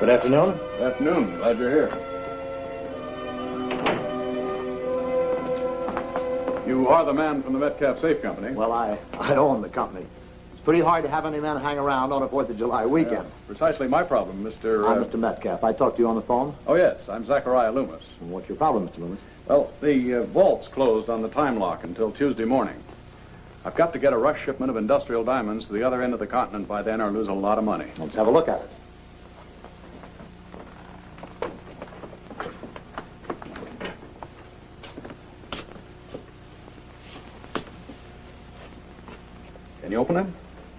Good afternoon. Good afternoon. Glad you're here. You are the man from the Metcalf Safe Company. Well, I own the company. It's pretty hard to have any men hang around on a 4th of July weekend. Yeah, precisely my problem, Mr. I'm Mr. Metcalf. I talked to you on the phone. Oh, yes. I'm Zachariah Loomis. And what's your problem, Mr. Loomis? Well, the vault's closed on the time lock until Tuesday morning. I've got to get a rush shipment of industrial diamonds to the other end of the continent by then or lose a lot of money. Let's have a look at it. Can you open it?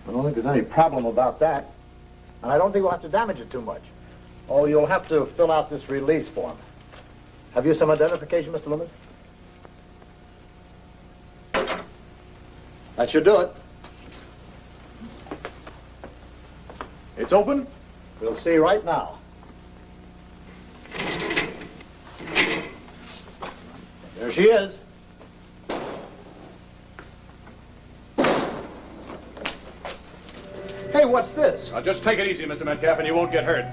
I don't think there's any problem about that. And I don't think we'll have to damage it too much. Oh, you'll have to fill out this release form. Have you some identification, Mr. Loomis? That should do it. It's open? We'll see right now. There she is. Hey, what's this? Now, just take it easy, Mr. Metcalf, and you won't get hurt.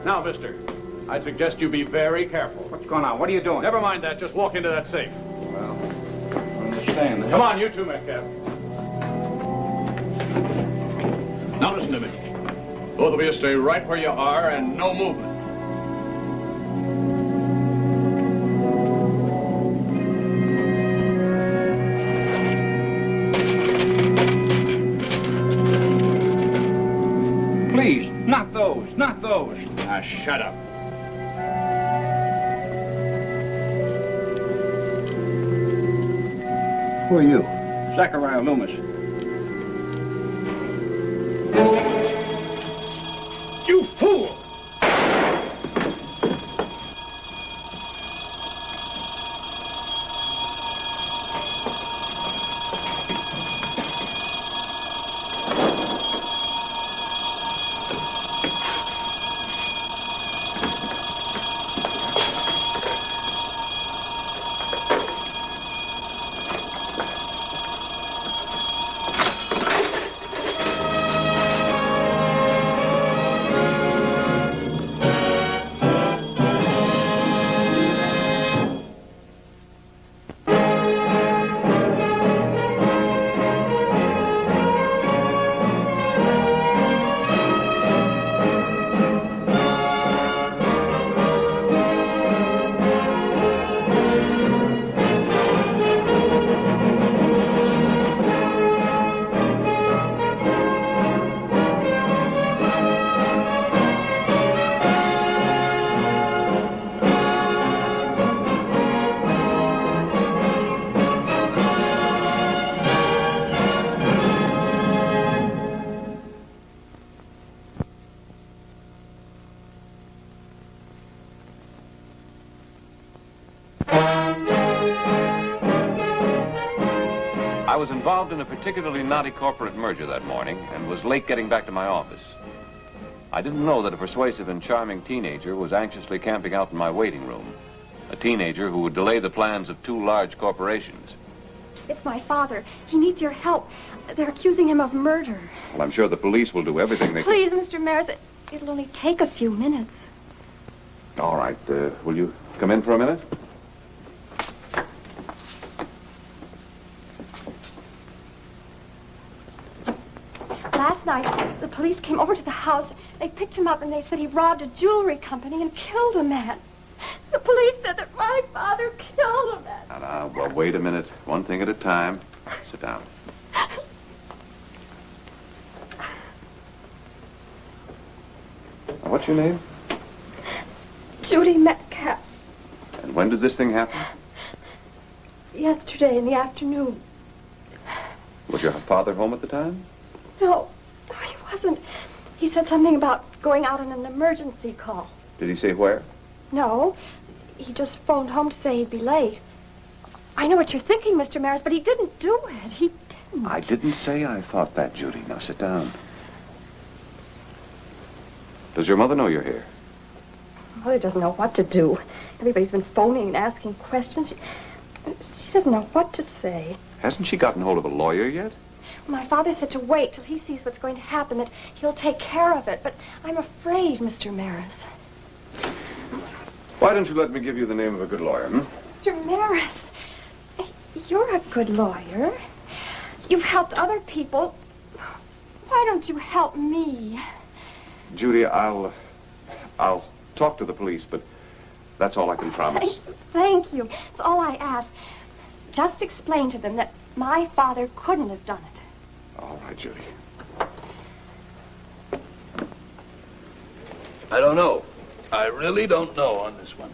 Now, mister, I suggest you be very careful. What's going on? What are you doing? Never mind that. Just walk into that safe. Well, I understand. Come on, you too, Metcalf. Now, listen to me. Both of you stay right where you are and no movement. Please, not those, not those. Now, shut up. Who are you? Zachariah Loomis. You fool! I was involved in a particularly knotty corporate merger that morning and was late getting back to my office. I didn't know that a persuasive and charming teenager was anxiously camping out in my waiting room. A teenager who would delay the plans of 2 large corporations. It's my father. He needs your help. They're accusing him of murder. Well, I'm sure the police will do everything they Please, Mr. Maris, it'll only take a few minutes. can. All right. Will you come in for a minute? Last night, the police came over to the house. They picked him up and they said he robbed a jewelry company and killed a man. The police said that my father killed a man. Now, well, wait a minute. One thing at a time. Sit down. Now, what's your name? Judy Metcalf. And when did this thing happen? Yesterday in the afternoon. Was your father home at the time? No, he wasn't. He said something about going out on an emergency call. Did he say where? No, he just phoned home to say he'd be late. I know what you're thinking, Mr. Maris, but he didn't do it. He didn't. I didn't say I thought that, Judy. Now sit down. Does your mother know you're here? Mother doesn't know what to do. Everybody's been phoning and asking questions. She doesn't know what to say. Hasn't she gotten hold of a lawyer yet? My father said to wait till he sees what's going to happen, that he'll take care of it. But I'm afraid, Mr. Maris. Why don't you let me give you the name of a good lawyer, hmm? Mr. Maris, you're a good lawyer. You've helped other people. Why don't you help me? Judy, I'll talk to the police, but that's all I can promise. Thank you. It's all I ask. Just explain to them that my father couldn't have done it. All right, Judy. I don't know. I really don't know on this one.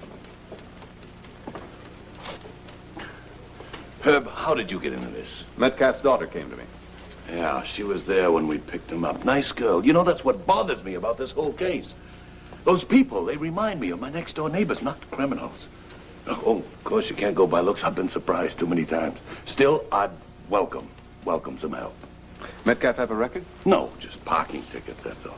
Herb, how did you get into this? Metcalf's daughter came to me. Yeah, she was there when we picked him up. Nice girl. You know, that's what bothers me about this whole case. Those people, they remind me of my next-door neighbors, not criminals. Oh, of course, you can't go by looks. I've been surprised too many times. Still, I'd welcome some help. Metcalf have a record? No, just parking tickets, that's all.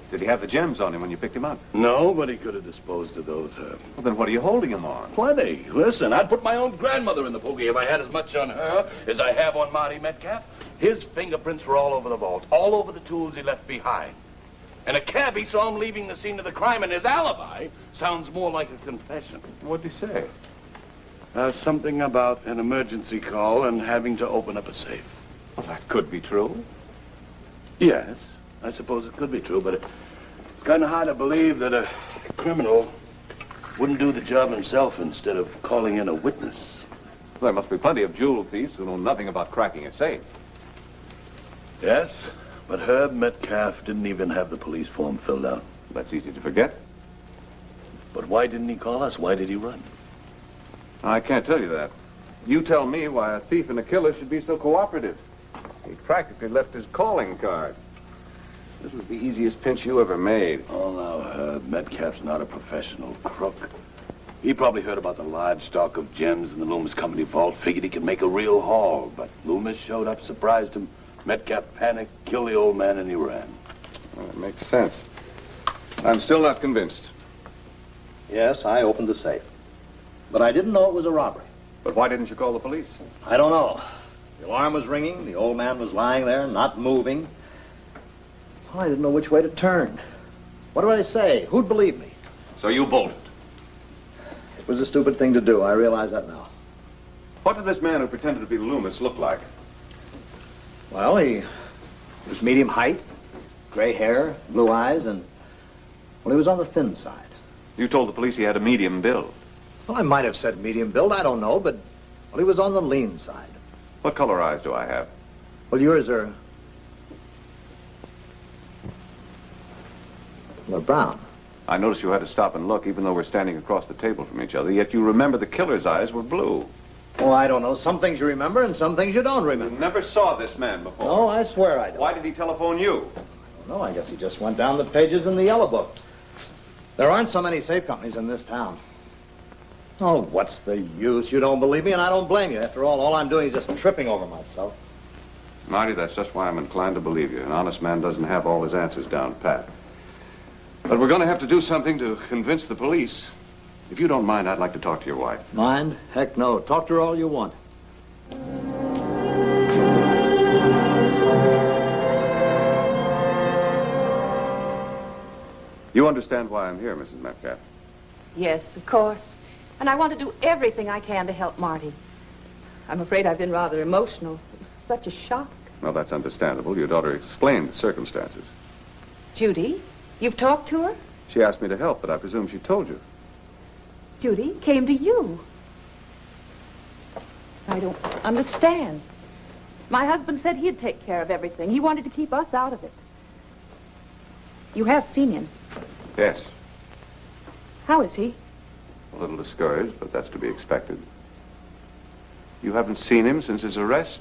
Did he have the gems on him when you picked him up? No, but he could have disposed of those, Herb. Well, then what are you holding him on? Plenty. Listen, I'd put my own grandmother in the boogie if I had as much on her as I have on Marty Metcalf. His fingerprints were all over the vault, all over the tools he left behind. And a cabbie saw him leaving the scene of the crime, and his alibi sounds more like a confession. What'd he say? Something about an emergency call and having to open up a safe. Well, that could be true. Yes, I suppose it could be true, but it's kind of hard to believe that a criminal wouldn't do the job himself instead of calling in a witness. There must be plenty of jewel thieves who know nothing about cracking a safe. Yes, but Herb Metcalf didn't even have the police form filled out. That's easy to forget. But why didn't he call us? Why did he run? I can't tell you that. You tell me why a thief and a killer should be so cooperative. He practically left his calling card. This was the easiest pinch you ever made. Oh, now, Herb, Metcalf's not a professional crook. He probably heard about the large stock of gems in the Loomis Company vault, figured he could make a real haul. But Loomis showed up, surprised him. Metcalf panicked, killed the old man, and he ran. Well, that makes sense. I'm still not convinced. Yes, I opened the safe. But I didn't know it was a robbery. But why didn't you call the police? I don't know. The alarm was ringing. The old man was lying there, not moving. Well, I didn't know which way to turn. What do I say? Who'd believe me? So you bolted. It was a stupid thing to do. I realize that now. What did this man who pretended to be Loomis look like? Well, he was medium height, gray hair, blue eyes, and, well, he was on the thin side. You told the police he had a medium build. Well, I might have said medium build. I don't know, but, well, he was on the lean side. What color eyes do I have? Well, yours are... they're brown. I noticed you had to stop and look, even though we're standing across the table from each other, yet you remember the killer's eyes were blue. Oh, I don't know. Some things you remember and some things you don't You remember. never saw this man before. No, I swear I don't. Why did he telephone you? I don't know. I guess he just went down the pages in the yellow book. There aren't so many safe companies in this town. Oh, what's the use? You don't believe me, and I don't blame you. After all I'm doing is just tripping over myself. Marty, that's just why I'm inclined to believe you. An honest man doesn't have all his answers down pat. But we're going to have to do something to convince the police. If you don't mind, I'd like to talk to your wife. Mind? Heck no. Talk to her all you want. You understand why I'm here, Mrs. Metcalf? Yes, of course. And I want to do everything I can to help Marty. I'm afraid I've been rather emotional. It was such a shock. Well, that's understandable. Your daughter explained the circumstances. Judy, you've talked to her? She asked me to help, but I presume she told you. Judy came to you. I don't understand. My husband said he'd take care of everything. He wanted to keep us out of it. You have seen him. Yes. How is he? A little discouraged, but that's to be expected. You haven't seen him since his arrest?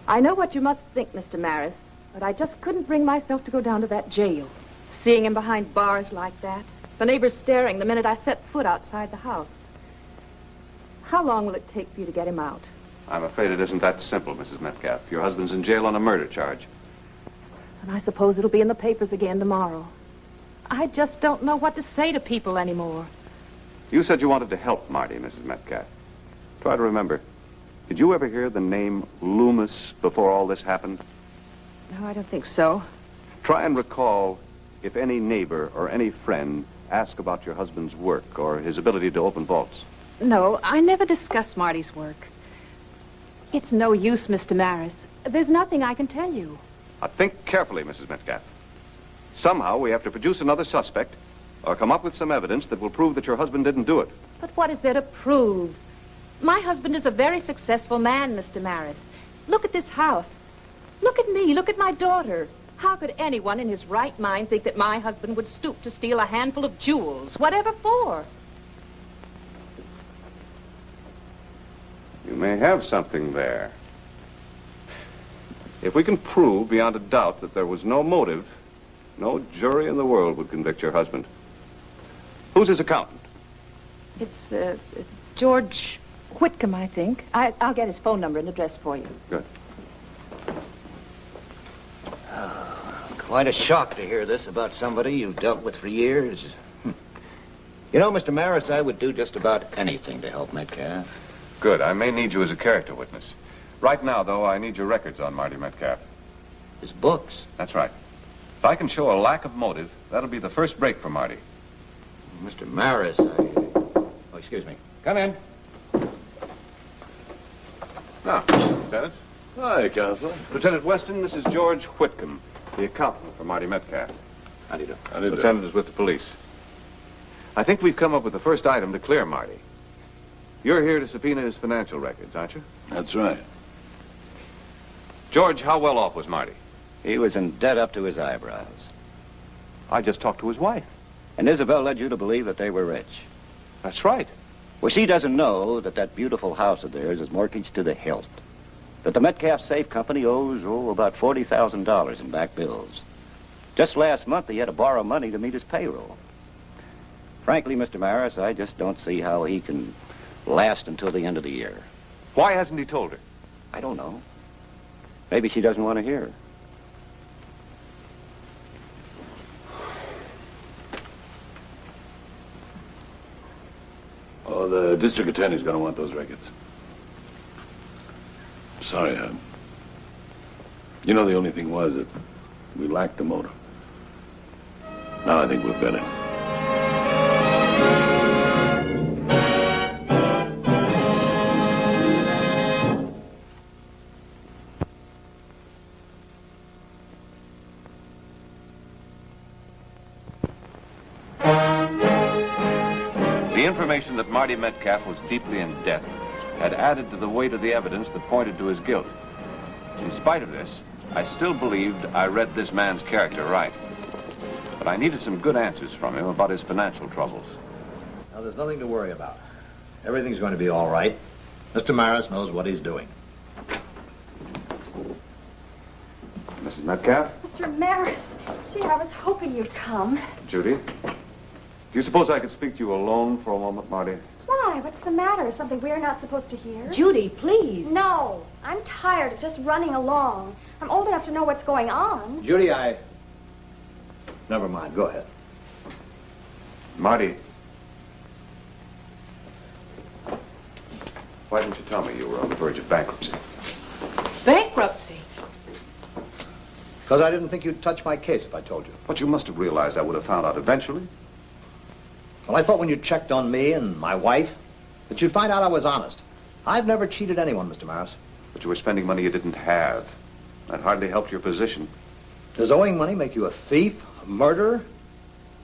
I know what you must think, Mr. Maris, but I just couldn't bring myself to go down to that jail. Seeing him behind bars like that. The neighbors staring the minute I set foot outside the house. How long will it take for you to get him out? I'm afraid it isn't that simple, Mrs. Metcalf. Your husband's in jail on a murder charge. And I suppose it'll be in the papers again tomorrow. I just don't know what to say to people anymore. You said you wanted to help Marty, Mrs. Metcalf. Try to remember. Did you ever hear the name Loomis before all this happened? No, I don't think so. Try and recall if any neighbor or any friend asked about your husband's work or his ability to open vaults. No, I never discussed Marty's work. It's no use, Mr. Maris. There's nothing I can tell you. Now think carefully, Mrs. Metcalf. Somehow we have to produce another suspect or come up with some evidence that will prove that your husband didn't do it. But what is there to prove? My husband is a very successful man, Mr. Maris. Look at this house. Look at me. Look at my daughter. How could anyone in his right mind think that my husband would stoop to steal a handful of jewels? Whatever for? You may have something there. If we can prove beyond a doubt that there was no motive, no jury in the world would convict your husband. Who's his accountant? It's George Whitcomb, I think. I'll get his phone number and address for you. Good. Quite a shock to hear this about somebody you've dealt with for years. You know, Mr. Maris, I would do just about anything to help Metcalf. Good. I may need you as a character witness. Right now, though, I need your records on Marty Metcalf. His books. That's right. If I can show a lack of motive, that'll be the first break for Marty. Mr. Maris, Oh, excuse me. Come in. Now, Lieutenant. Hi, Counselor. Lieutenant Weston, this is George Whitcomb, the accountant for Marty Metcalf. How do you do? How do you do? Lieutenant is with the police. I think we've come up with the first item to clear Marty. You're here to subpoena his financial records, aren't you? That's right. George, how well off was Marty? He was in debt up to his eyebrows. I just talked to his wife. And Isabel led you to believe that they were rich. That's right. Well, she doesn't know that that beautiful house of theirs is mortgaged to the hilt. That the Metcalf Safe Company owes, about $40,000 in back bills. Just last month, he had to borrow money to meet his payroll. Frankly, Mr. Maris, I just don't see how he can last until the end of the year. Why hasn't he told her? I don't know. Maybe she doesn't want to hear. Oh, the district attorney's going to want those records. Sorry, you know, the only thing was that we lacked the motive. Now I think we're better. The information that Marty Metcalf was deeply in debt had added to the weight of the evidence that pointed to his guilt. In spite of this, I still believed I read this man's character right. But I needed some good answers from him about his financial troubles. Now, there's nothing to worry about. Everything's going to be all right. Mr. Maris knows what he's doing. Mrs. Metcalf? Mr. Maris, gee, I was hoping you'd come. Judy? Do you suppose I could speak to you alone for a moment, Marty? Why? What's the matter? Something we're not supposed to hear? Judy, please. No, I'm tired of just running along. I'm old enough to know what's going on. Judy, Never mind. Go ahead. Marty. Why didn't you tell me you were on the verge of bankruptcy? Bankruptcy? Because I didn't think you'd touch my case if I told you. But you must have realized I would have found out eventually. Well, I thought when you checked on me and my wife that you'd find out I was honest. I've never cheated anyone, Mr. Maris. But you were spending money you didn't have. That hardly helped your position. Does owing money make you a thief, a murderer?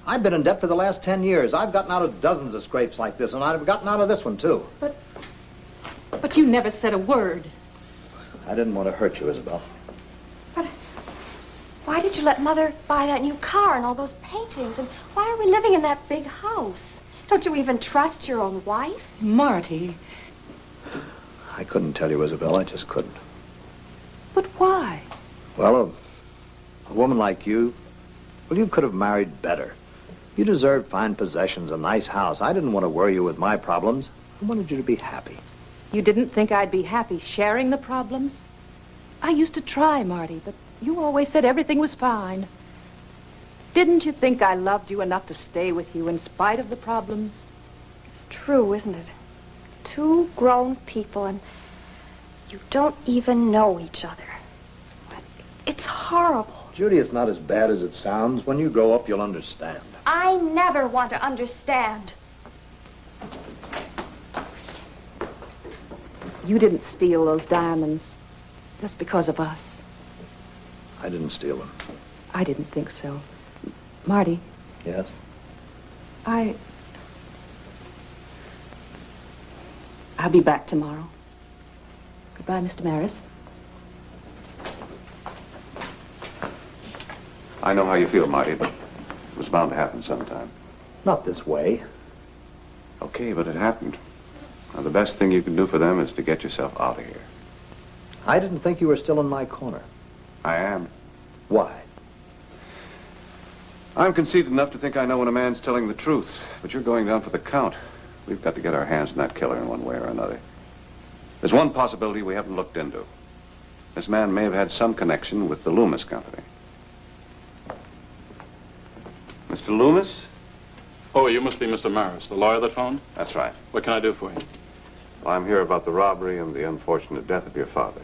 I've been in debt for the last 10 years. I've gotten out of dozens of scrapes like this, and I've gotten out of this one, too. But you never said a word. I didn't want to hurt you, Isabel. But why did you let Mother buy that new car and all those paintings? And why are we living in that big house? Don't you even trust your own wife? Marty. I couldn't tell you, Isabel. I just couldn't. But why? Well, a woman like you, well, you could have married better. You deserved fine possessions, a nice house. I didn't want to worry you with my problems. I wanted you to be happy. You didn't think I'd be happy sharing the problems? I used to try, Marty, but you always said everything was fine. Didn't you think I loved you enough to stay with you in spite of the problems? True, isn't it? Two grown people, and You don't even know each other. It's horrible. Judy, it's not as bad as it sounds. When you grow up, you'll understand. I never want to understand. You didn't steal those diamonds just because of us. I didn't steal them. I didn't think so. Marty, Yes? I'll be back tomorrow. Goodbye, Mr. Maris. I know how you feel, Marty, but it was bound to happen sometime. Not this way. Okay, but it happened. Now, the best thing you can do for them is to get yourself out of here. I didn't think you were still in my corner. I am. Why? I'm conceited enough to think I know when a man's telling the truth, but you're going down for the count. We've got to get our hands on that killer in one way or another. There's one possibility we haven't looked into. This man may have had some connection with the Loomis Company. Mr. Loomis? Oh, you must be Mr. Maris, the lawyer that phoned? That's right. What can I do for you? Well, I'm here about the robbery and the unfortunate death of your father.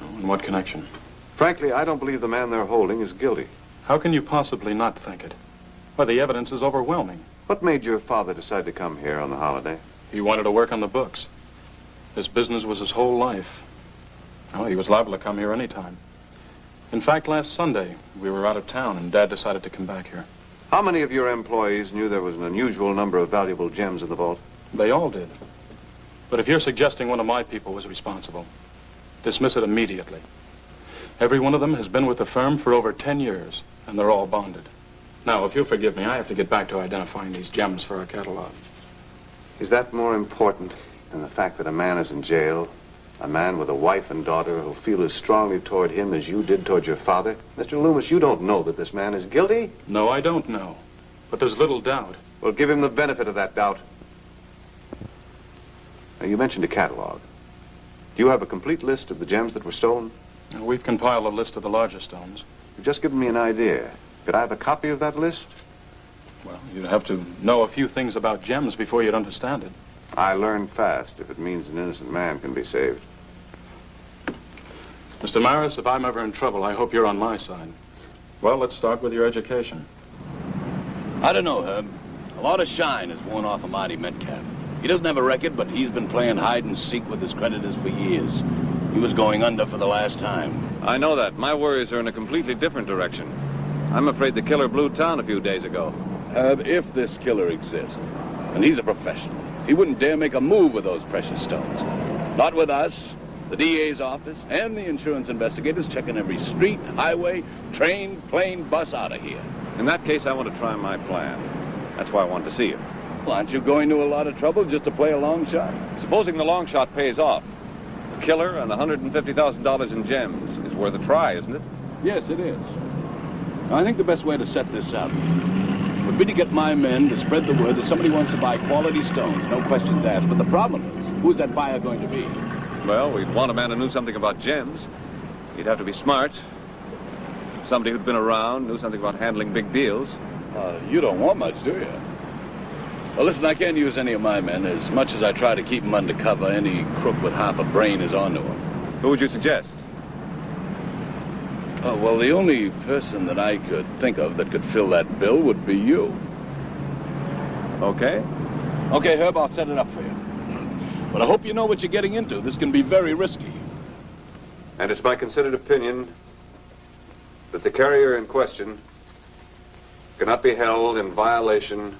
Oh, in what connection? Frankly, I don't believe the man they're holding is guilty. How can you possibly not think it? Why, the evidence is overwhelming. What made your father decide to come here on the holiday? He wanted to work on the books. This business was his whole life. Well, he was liable to come here any time. In fact, last Sunday, we were out of town, and Dad decided to come back here. How many of your employees knew there was an unusual number of valuable gems in the vault? They all did. But if you're suggesting one of my people was responsible, dismiss it immediately. Every one of them has been with the firm for over 10 years, and they're all bonded. Now, if you'll forgive me, I have to get back to identifying these gems for our catalog. Is that more important than the fact that a man is in jail? A man with a wife and daughter who'll feel as strongly toward him as you did toward your father? Mr. Loomis, you don't know that this man is guilty? No, I don't know. But there's little doubt. Well, give him the benefit of that doubt. Now, you mentioned a catalog. Do you have a complete list of the gems that were stolen? We've compiled a list of the larger stones. You've just given me an idea. Could I have a copy of that list? Well, you'd have to know a few things about gems before you'd understand it. I learn fast if it means an innocent man can be saved. Mr. Maris, if I'm ever in trouble, I hope you're on my side. Well, let's start with your education. I don't know, Herb. A lot of shine has worn off of Marty Metcalf. He doesn't have a record, but he's been playing hide and seek with his creditors for years. He was going under for the last time. I know that. My worries are in a completely different direction. I'm afraid the killer blew town a few days ago. Herb, if this killer exists, and he's a professional, he wouldn't dare make a move with those precious stones. Not with us, the DA's office, and the insurance investigators checking every street, highway, train, plane, bus out of here. In that case, I want to try my plan. That's why I wanted to see you. Well, aren't you going to a lot of trouble just to play a long shot? Supposing the long shot pays off. The killer and $150,000 in gems is worth a try, isn't it? Yes, it is. I think the best way to set this up would be to get my men to spread the word that somebody wants to buy quality stones, no questions asked. But the problem is, who's that buyer going to be? Well, we'd want a man who knew something about gems. He'd have to be smart. Somebody who'd been around, knew something about handling big deals. You don't want much, do you? Well, listen, I can't use any of my men. As much as I try to keep them undercover, any crook with half a brain is onto them. Who would you suggest? Oh, well, the only person that I could think of that could fill that bill would be you. Okay. Okay, Herb, I'll set it up for you. But I hope you know what you're getting into. This can be very risky. And it's my considered opinion that the carrier in question cannot be held in violation of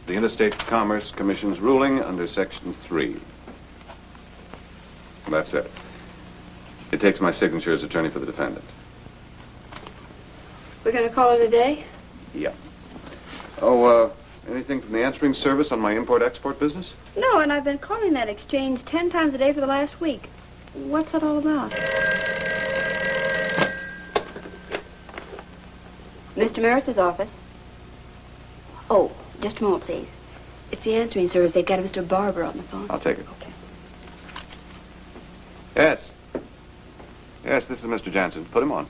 the Interstate Commerce Commission's ruling under Section 3. That's it. It takes my signature as attorney for the defendant. We're going to call it a day? Yeah. Oh, anything from the answering service on my import-export business? No, and I've been calling that exchange 10 times a day for the last week. What's that all about? Mr. Maris's office. Oh, just a moment, please. It's the answering service. They've got a Mr. Barber on the phone. I'll take it. Okay. Yes. Yes, this is Mr. Jansen. Put him on.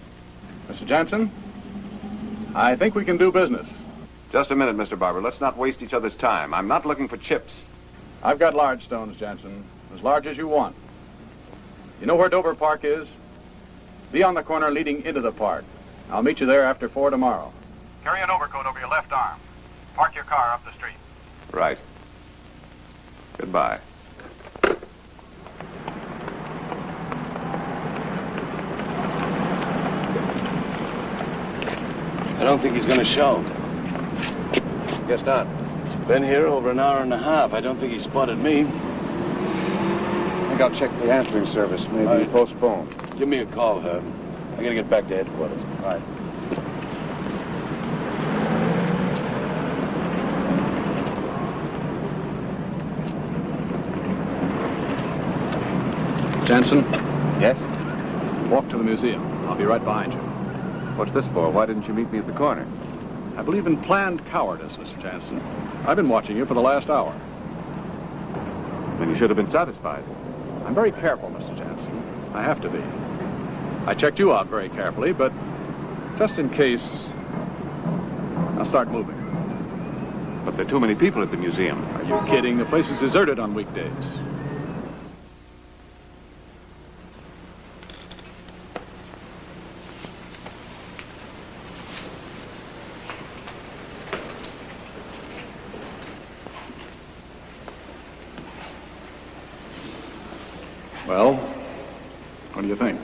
Mr. Johnson, I think we can do business. Just a minute, Mr. Barber. Let's not waste each other's time. I'm not looking for chips. I've got large stones, Jansen. As large as you want. You know where Dover Park is? Be on the corner leading into the park. I'll meet you there after 4 tomorrow. Carry an overcoat over your left arm. Park your car up the street. Right. Goodbye. I don't think he's going to show. Guess not. Been here over an hour and a half. I don't think he spotted me. I think I'll check the answering service. Maybe All right. postpone. Give me a call, Herb. I got to get back to headquarters. All right. Jansen, Yes? walk to the museum. I'll be right behind you. What's this for? Why didn't you meet me at the corner? I believe in planned cowardice, Mr. Jansen. I've been watching you for the last hour. Then you should have been satisfied. I'm very careful, Mr. Jansen. I have to be. I checked you out very carefully, but just in case, I'll start moving. But there are too many people at the museum. Are you kidding? The place is deserted on weekdays. Well, what do you think?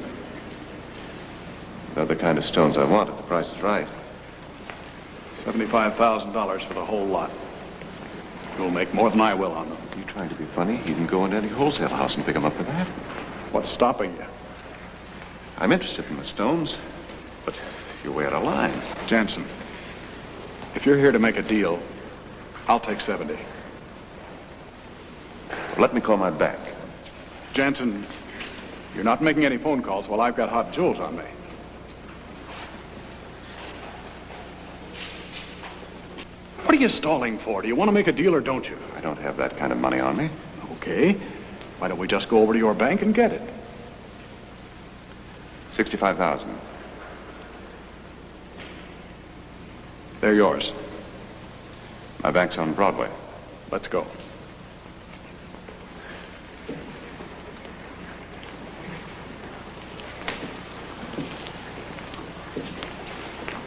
They're the kind of stones I want if the price is right. $75,000 for the whole lot. You'll make more than I will on them. You trying to be funny? You can go into any wholesale house and pick them up for that. What's stopping you? I'm interested in the stones, but you're way out of line. Jansen, if you're here to make a deal, I'll take 70. Let me call my bank. Jansen, you're not making any phone calls while I've got hot jewels on me. What are you stalling for? Do you want to make a deal or don't you? I don't have that kind of money on me. Okay. Why don't we just go over to your bank and get it? 65,000. They're yours. My bank's on Broadway. Let's go.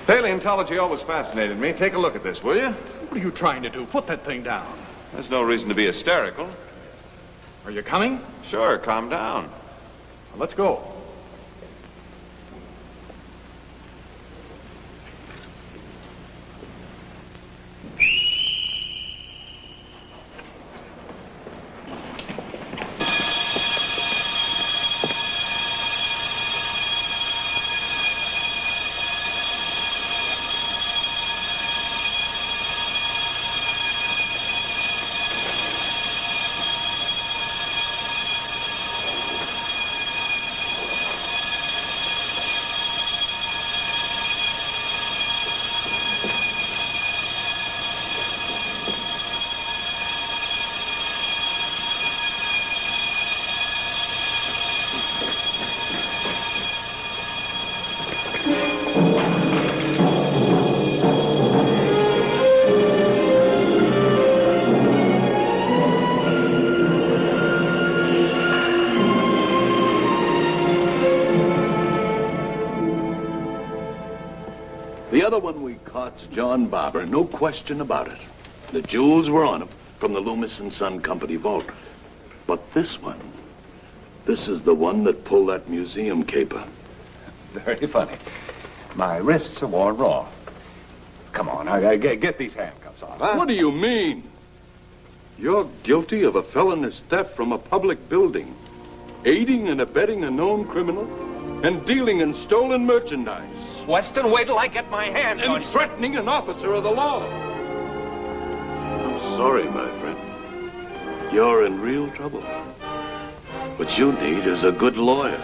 Paleontology always fascinated me. Take a look at this, will you? What are you trying to do? Put that thing down. There's no reason to be hysterical. Are you coming? Sure, calm down. Let's go. The other one we caught's John Barber, no question about it. The jewels were on him from the Loomis and Son Company vault. But this one, this is the one that pulled that museum caper. Very funny. My wrists are worn raw. Come on, I get these handcuffs off, huh? What do you mean? You're guilty of a felonious theft from a public building, aiding and abetting a known criminal, and dealing in stolen merchandise. Weston, wait till I get my hands on And you. threatening an officer of the law. I'm sorry, my friend. You're in real trouble. What you need is a good lawyer.